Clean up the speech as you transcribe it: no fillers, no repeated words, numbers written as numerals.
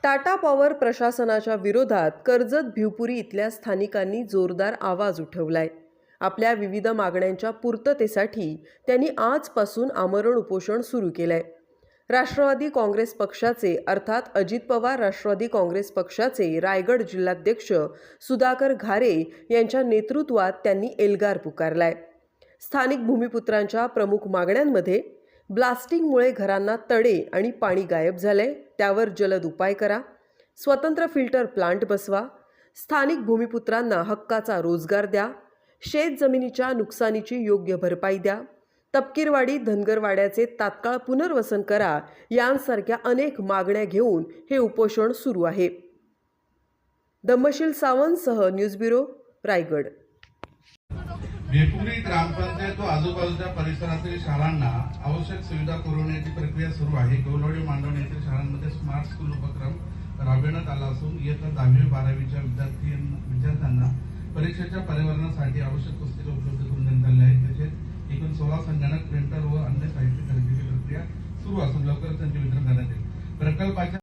Tata power प्रशासनाच्या विरोधात कर्जत भिवपुरी इथल्या स्थानिकांनी जोरदार आवाज उठवलाय। आपल्या विविध मागण्यांच्या पूर्ततेसाठी त्यांनी आजपासून आमरण उपोषण सुरू केलंय। राष्ट्रवादी काँग्रेस पक्षाचे अर्थात अजित पवार राष्ट्रवादी काँग्रेस पक्षाचे रायगड जिल्हाध्यक्ष सुधाकर घारे यांच्या नेतृत्वात त्यांनी एल्गार पुकारलाय। स्थानिक भूमिपुत्रांच्या प्रमुख मागण्यांमध्ये ब्लास्टिंगमुळे घरांना तडे आणि पाणी गायब झाले, त्यावर जलद उपाय करा, स्वतंत्र फिल्टर प्लांट बसवा, स्थानिक भूमिपुत्रांना हक्काचा रोजगार द्या, शेत जमिनीच्या नुकसानीची योग्य भरपाई द्या, तपकीरवाडी धनगरवाड्याचे तात्काळ पुनर्वसन करा यांसारख्या अनेक मागण्या घेऊन हे उपोषण सुरू आहे। Dhammasheel news bureau Raigad. भिवपुरी ग्रामपंचायत व आजूबाजूच्या परिसरातील शाळांना आवश्यक सुविधा पुरवण्याची प्रक्रिया सुरू आहे। गौलवाडी मांडवण येथील शाळांमध्ये स्मार्ट स्कूल उपक्रम राबविण्यात आला असून इयत्ता 10वी 12वीच्या विद्यार्थ्यांना परीक्षेच्या परिवहनासाठी आवश्यक पुस्तके उपलब्ध करून देण्यात आली आहेत। तसेच एकूण 16 संगणक, प्रिंटर व अन्य साहित्य खरेदीची प्रक्रिया सुरू असून लवकरच त्यांचे वितरण करण्यात येईल। प्रकल्पाच्या